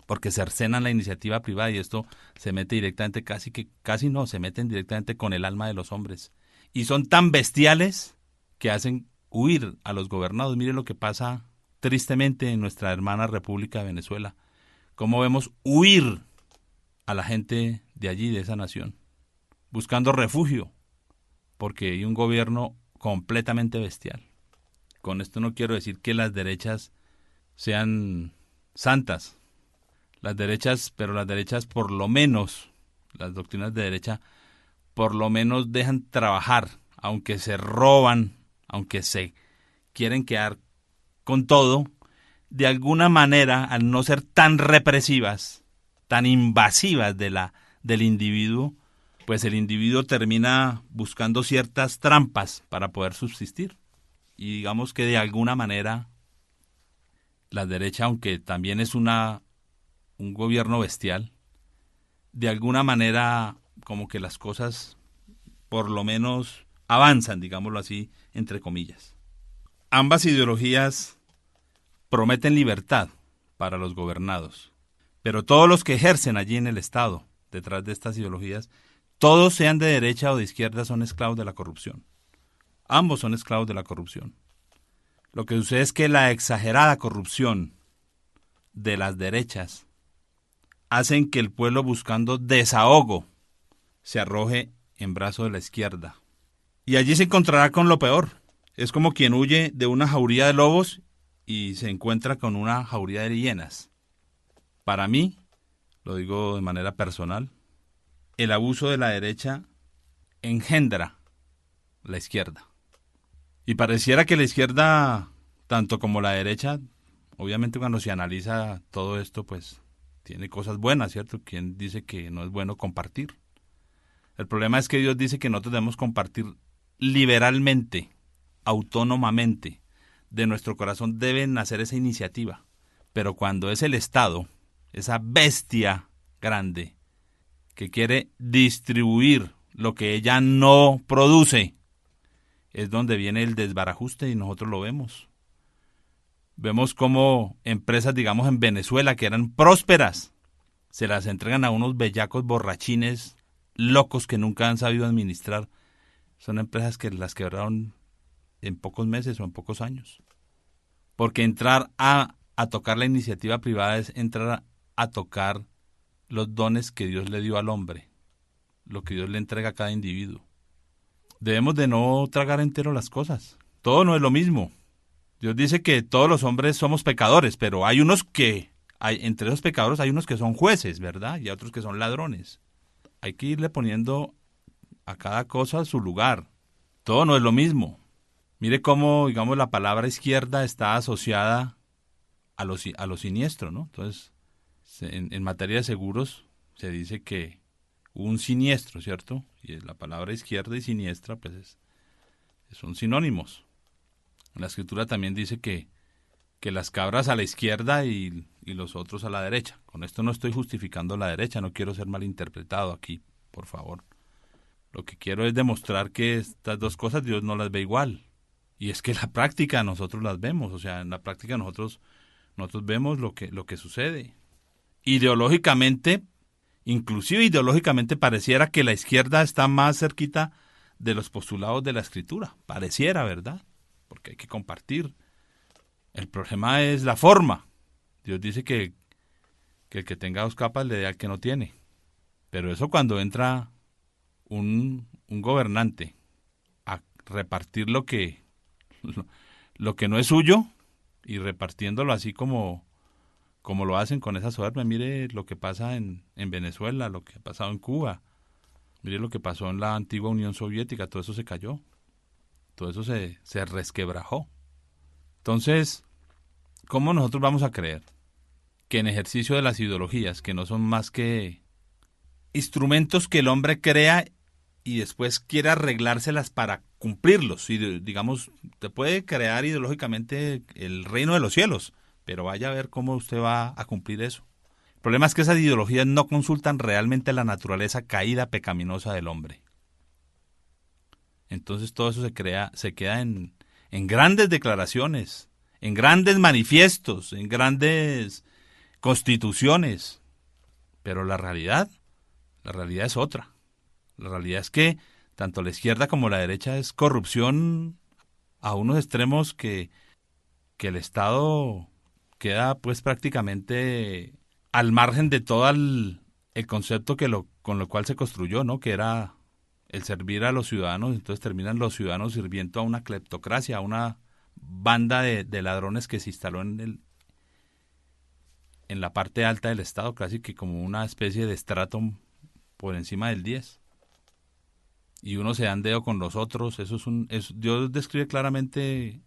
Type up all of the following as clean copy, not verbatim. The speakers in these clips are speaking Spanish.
porque cercenan la iniciativa privada y esto se mete directamente, se meten directamente con el alma de los hombres. Y son tan bestiales que hacen huir a los gobernados. Mire lo que pasa tristemente en nuestra hermana República de Venezuela. Cómo vemos huir a la gente de allí, de esa nación, buscando refugio, porque hay un gobierno completamente bestial. Con esto no quiero decir que las derechas sean santas. Pero las derechas por lo menos, las doctrinas de derecha, por lo menos dejan trabajar, aunque se roban, aunque se quieren quedar con todo, de alguna manera, al no ser tan represivas, tan invasivas del individuo, pues el individuo termina buscando ciertas trampas para poder subsistir. Y digamos que de alguna manera la derecha, aunque también es un gobierno bestial, de alguna manera como que las cosas por lo menos avanzan, digámoslo así, entre comillas. Ambas ideologías prometen libertad para los gobernados, pero todos los que ejercen allí en el Estado, detrás de estas ideologías, todos sean de derecha o de izquierda, son esclavos de la corrupción. Ambos son esclavos de la corrupción. Lo que sucede es que la exagerada corrupción de las derechas hacen que el pueblo, buscando desahogo, se arroje en brazo de la izquierda. Y allí se encontrará con lo peor. Es como quien huye de una jauría de lobos y se encuentra con una jauría de hienas. Para mí, lo digo de manera personal, el abuso de la derecha engendra la izquierda. Y pareciera que la izquierda, tanto como la derecha, obviamente cuando se analiza todo esto, pues tiene cosas buenas, ¿cierto? ¿Quién dice que no es bueno compartir? El problema es que Dios dice que nosotros debemos compartir liberalmente, autónomamente. De nuestro corazón debe nacer esa iniciativa. Pero cuando es el Estado, esa bestia grande, que quiere distribuir lo que ella no produce, es donde viene el desbarajuste y nosotros lo vemos. Vemos cómo empresas, digamos en Venezuela, que eran prósperas, se las entregan a unos bellacos borrachines, locos que nunca han sabido administrar. Son empresas que las quebraron en pocos meses o en pocos años. Porque entrar a tocar la iniciativa privada es entrar a tocar los dones que Dios le dio al hombre, lo que Dios le entrega a cada individuo. Debemos de no tragar entero las cosas. Todo no es lo mismo. Dios dice que todos los hombres somos pecadores, pero entre esos pecadores hay unos que son jueces, ¿verdad? Y otros que son ladrones. Hay que irle poniendo a cada cosa su lugar. Todo no es lo mismo. Mire cómo, digamos, la palabra izquierda está asociada a lo siniestro, ¿no? Entonces, en materia de seguros se dice que hubo un siniestro, ¿cierto? Y la palabra izquierda y siniestra, pues, son sinónimos. La escritura también dice que las cabras a la izquierda y los otros a la derecha. Con esto no estoy justificando la derecha, no quiero ser malinterpretado aquí, por favor. Lo que quiero es demostrar que estas dos cosas Dios no las ve igual. Y es que en la práctica nosotros las vemos, o sea, en la práctica nosotros vemos lo que sucede. Ideológicamente, inclusive ideológicamente pareciera que la izquierda está más cerquita de los postulados de la escritura. Pareciera, ¿verdad? Porque hay que compartir. El problema es la forma. Dios dice que el que tenga dos capas le dé al que no tiene. Pero eso cuando entra un gobernante a repartir lo que no es suyo y repartiéndolo así como lo hacen con esa soberbia. Mire lo que pasa en Venezuela, lo que ha pasado en Cuba. Mire lo que pasó en la antigua Unión Soviética. Todo eso se cayó. Todo eso se resquebrajó. Entonces, ¿cómo nosotros vamos a creer que en ejercicio de las ideologías, que no son más que instrumentos que el hombre crea y después quiere arreglárselas para cumplirlos? Y digamos, te puede crear ideológicamente el reino de los cielos, pero vaya a ver cómo usted va a cumplir eso. El problema es que esas ideologías no consultan realmente la naturaleza caída pecaminosa del hombre. Entonces todo eso se queda en grandes declaraciones, en grandes manifiestos, en grandes constituciones, pero la realidad es otra. La realidad es que tanto la izquierda como la derecha es corrupción a unos extremos que el Estado queda pues prácticamente al margen de todo el concepto con lo cual se construyó, ¿no? Que era el servir a los ciudadanos. Entonces terminan los ciudadanos sirviendo a una cleptocracia, a una banda de ladrones que se instaló en la parte alta del Estado, casi que como una especie de estrato por encima del 10. Y uno se da en dedo con los otros. Dios describe claramente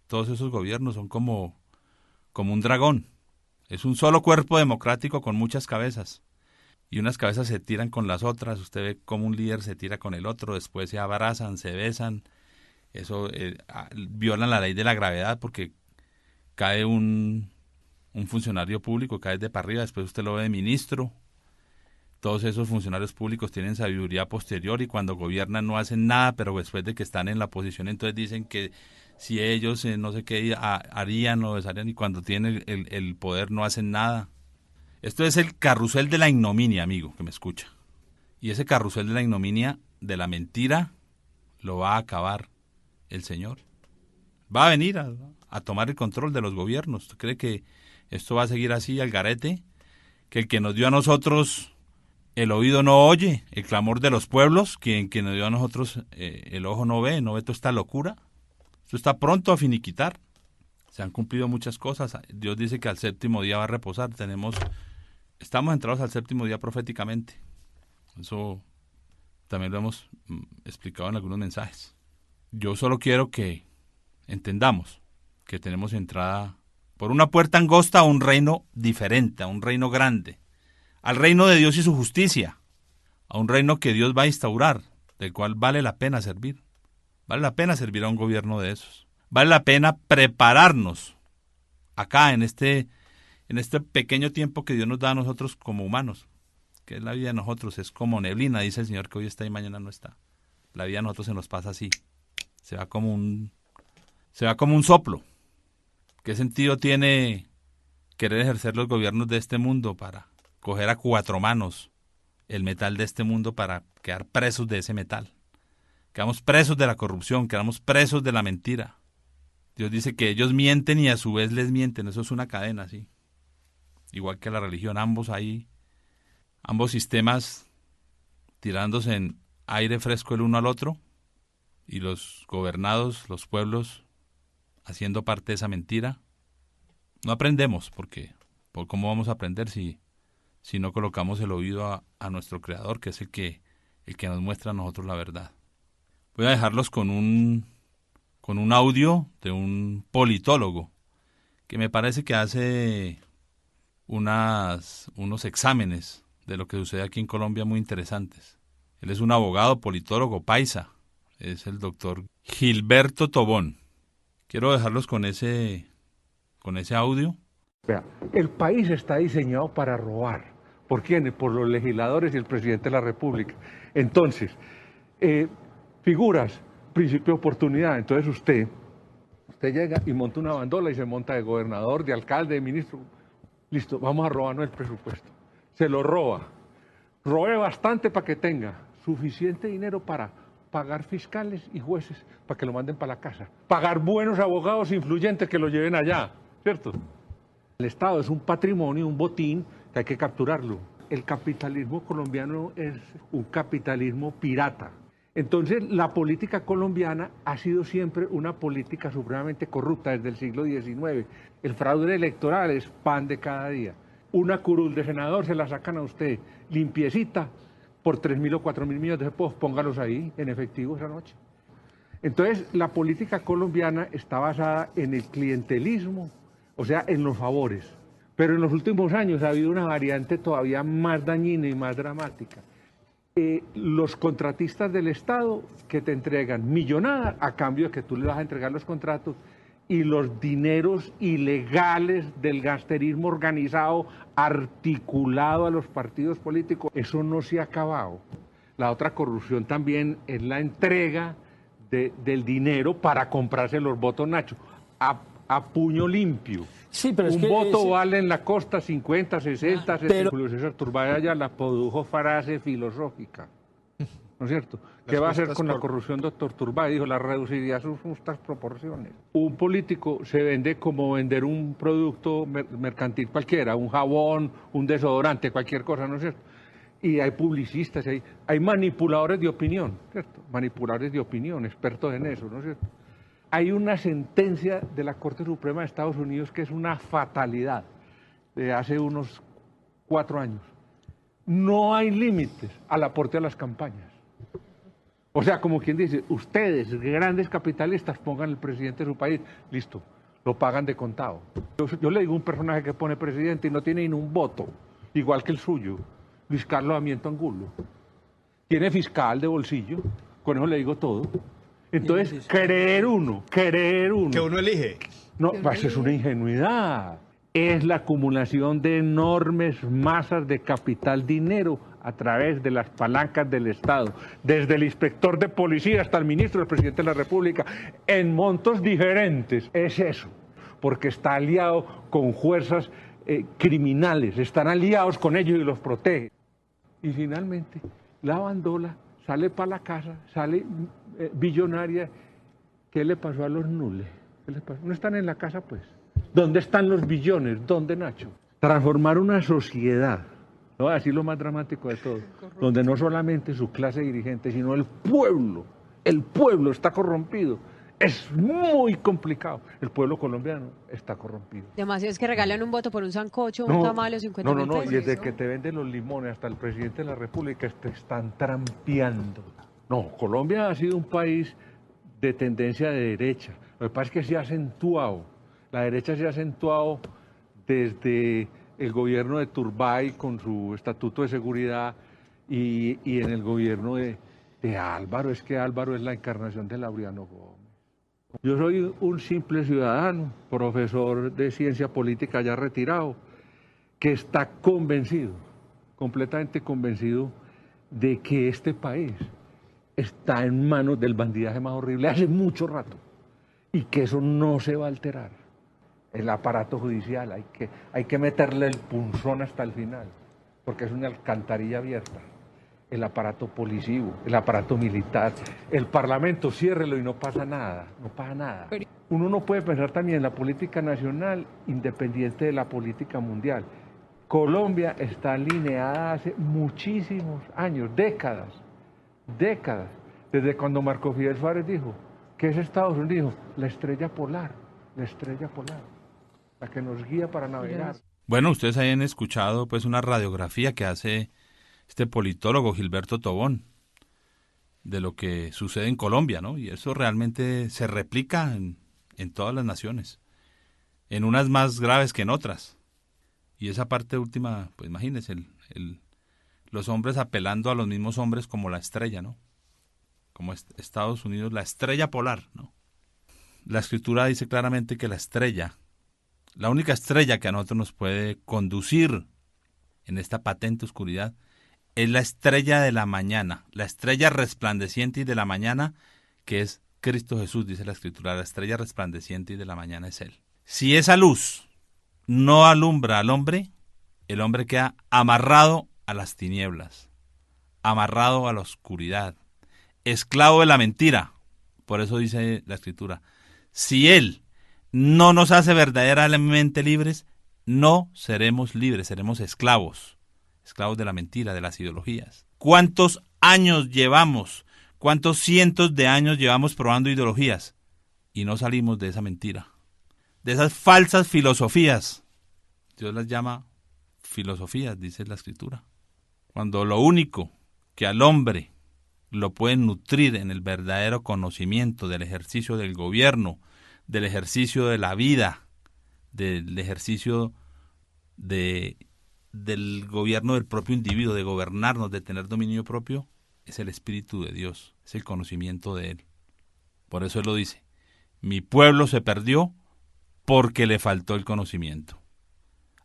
todos esos gobiernos, son como un dragón. Es un solo cuerpo democrático con muchas cabezas. Y unas cabezas se tiran con las otras. Usted ve como un líder se tira con el otro, después se abrazan, se besan. Eso violan la ley de la gravedad porque cae un funcionario público, cae de para arriba, después usted lo ve de ministro. Todos esos funcionarios públicos tienen sabiduría posterior y cuando gobiernan no hacen nada, pero después de que están en la posición entonces dicen que si ellos no sé qué harían o desharían, y cuando tienen el poder no hacen nada. Esto es el carrusel de la ignominia, amigo, que me escucha. Y ese carrusel de la ignominia, de la mentira, lo va a acabar el Señor. Va a venir a tomar el control de los gobiernos. ¿Usted cree que esto va a seguir así al garete? Que el que nos dio a nosotros el oído no oye, el clamor de los pueblos, que nos dio a nosotros el ojo no ve toda esta locura. Esto está pronto a finiquitar. Se han cumplido muchas cosas. Dios dice que al séptimo día va a reposar. Estamos entrados al séptimo día proféticamente. Eso también lo hemos explicado en algunos mensajes. Yo solo quiero que entendamos que tenemos entrada por una puerta angosta a un reino diferente, a un reino grande, al reino de Dios y su justicia, a un reino que Dios va a instaurar, del cual vale la pena servir. Vale la pena servir a un gobierno de esos. Vale la pena prepararnos acá en este pequeño tiempo que Dios nos da a nosotros como humanos, que es la vida de nosotros, es como neblina, dice el Señor, que hoy está y mañana no está. La vida de nosotros se nos pasa así, se va como un soplo. ¿Qué sentido tiene querer ejercer los gobiernos de este mundo para coger a cuatro manos el metal de este mundo para quedar presos de ese metal? Quedamos presos de la corrupción, quedamos presos de la mentira. Dios dice que ellos mienten y a su vez les mienten, eso es una cadena, ¿sí? Igual que la religión, ambos sistemas tirándose en aire fresco el uno al otro y los gobernados, los pueblos, haciendo parte de esa mentira. No aprendemos, porque ¿por cómo vamos a aprender si no colocamos el oído a nuestro Creador, que es el que nos muestra a nosotros la verdad? Voy a dejarlos con un audio de un politólogo que me parece que hace unos exámenes de lo que sucede aquí en Colombia muy interesantes. Él es un abogado, politólogo, paisa. Es el doctor Gilberto Tobón. Quiero dejarlos con ese audio. Vea, el país está diseñado para robar. ¿Por quiénes? Por los legisladores y el presidente de la República. Entonces, figuras, principio de oportunidad. Entonces usted llega y monta una bandola y se monta de gobernador, de alcalde, de ministro. Listo, vamos a robarnos el presupuesto. Se lo roba. Robe bastante para que tenga suficiente dinero para pagar fiscales y jueces para que lo manden para la casa. Pagar buenos abogados influyentes que lo lleven allá, ¿cierto? El Estado es un patrimonio, un botín que hay que capturarlo. El capitalismo colombiano es un capitalismo pirata. Entonces, la política colombiana ha sido siempre una política supremamente corrupta desde el siglo XIX. El fraude electoral es pan de cada día. Una curul de senador se la sacan a usted limpiecita por 3.000 o 4.000 millones de pesos, póngalos ahí en efectivo esa noche. Entonces, la política colombiana está basada en el clientelismo, o sea, en los favores. Pero en los últimos años ha habido una variante todavía más dañina y más dramática. Los contratistas del Estado que te entregan millonadas a cambio de que tú le vas a entregar los contratos, y los dineros ilegales del gangsterismo organizado articulado a los partidos políticos, eso no se ha acabado. La otra corrupción también es la entrega del dinero para comprarse los votos, Nacho. a puño limpio. Sí, pero es Un que voto vale en la costa 50, 60, 70. pero- Julio César Turbay la produjo frase filosófica, ¿no es cierto? ¿Qué va a hacer con la corrupción, doctor Turbay? Dijo, la reduciría a sus justas proporciones. Un político se vende como vender un producto mercantil cualquiera, un jabón, un desodorante, cualquier cosa, ¿no es cierto? Y hay publicistas, hay manipuladores de opinión, ¿cierto? Manipuladores de opinión, expertos en eso, ¿no es cierto? Hay una sentencia de la Corte Suprema de Estados Unidos que es una fatalidad de hace unos 4 años. No hay límites al aporte a las campañas. O sea, como quien dice, ustedes, grandes capitalistas, pongan el presidente de su país, listo, lo pagan de contado. Yo le digo a un personaje que pone presidente y no tiene ni un voto, igual que el suyo, Luis Carlos Damiento Angulo. Tiene fiscal de bolsillo, con eso le digo todo. Entonces, querer uno. Que uno elige. No, pues es una ingenuidad. Es la acumulación de enormes masas de capital dinero a través de las palancas del Estado, desde el inspector de policía hasta el ministro, el presidente de la República, en montos diferentes. Es eso, porque está aliado con fuerzas criminales, están aliados con ellos y los protegen. Y finalmente, la bandola sale para la casa, sale billonaria. ¿Qué le pasó a los nules? ¿Qué les pasó? No están en la casa, pues. ¿Dónde están los billones? ¿Dónde, Nacho? Transformar una sociedad, no voy a decir lo más dramático de todo, donde no solamente su clase dirigente, sino el pueblo está corrompido. Es muy complicado. El pueblo colombiano está corrompido. Demasiado es que regalan un voto por un sancocho, un tamal o 50 mil pesos. Y desde que te venden los limones hasta el presidente de la República te están trampeando. No, Colombia ha sido un país de tendencia de derecha. Lo que pasa es que se ha acentuado. La derecha se ha acentuado desde el gobierno de Turbay con su estatuto de seguridad y en el gobierno de Álvaro. Es que Álvaro es la encarnación de Laureano Gómez. Yo soy un simple ciudadano, profesor de ciencia política ya retirado, que está convencido, completamente convencido de que este país está en manos del bandidaje más horrible hace mucho rato y que eso no se va a alterar. El aparato judicial, hay que meterle el punzón hasta el final, porque es una alcantarilla abierta. El aparato policivo, el aparato militar, el parlamento, ciérrelo y no pasa nada, no pasa nada. Uno no puede pensar también en la política nacional independiente de la política mundial. Colombia está alineada hace muchísimos años, décadas, desde cuando Marco Fidel Suárez dijo, ¿qué es Estados Unidos? La estrella polar, la que nos guía para navegar. Bueno, ustedes hayan escuchado pues una radiografía que hace este politólogo Gilberto Tobón de lo que sucede en Colombia, ¿no? Y eso realmente se replica en todas las naciones, en unas más graves que en otras. Y esa parte última, pues imagínense, los hombres apelando a los mismos hombres como la estrella, ¿no? Como Estados Unidos, la estrella polar, ¿no? La Escritura dice claramente que la estrella, la única estrella que a nosotros nos puede conducir en esta patente oscuridad, es la estrella de la mañana, la estrella resplandeciente y de la mañana, que es Cristo Jesús, dice la Escritura. La estrella resplandeciente y de la mañana es Él. Si esa luz no alumbra al hombre, el hombre queda amarrado a las tinieblas, amarrado a la oscuridad, esclavo de la mentira. Por eso dice la Escritura, si Él no nos hace verdaderamente libres, no seremos libres, seremos esclavos de la mentira, de las ideologías. ¿Cuántos años llevamos, cuántos cientos de años llevamos probando ideologías y no salimos de esa mentira, de esas falsas filosofías? Dios las llama filosofías, dice la Escritura. Cuando lo único que al hombre lo puede nutrir en el verdadero conocimiento del ejercicio del gobierno, del ejercicio de la vida, del ejercicio del gobierno del propio individuo, de gobernarnos, de tener dominio propio, es el Espíritu de Dios, es el conocimiento de Él. Por eso Él lo dice, mi pueblo se perdió porque le faltó el conocimiento.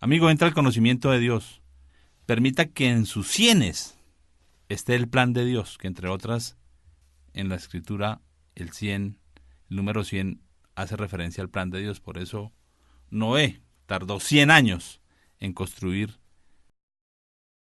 Amigo, entra el conocimiento de Dios. Permita que en sus sienes esté el plan de Dios, que entre otras, en la Escritura, el número 100 hace referencia al plan de Dios. Por eso Noé tardó 100 años en construir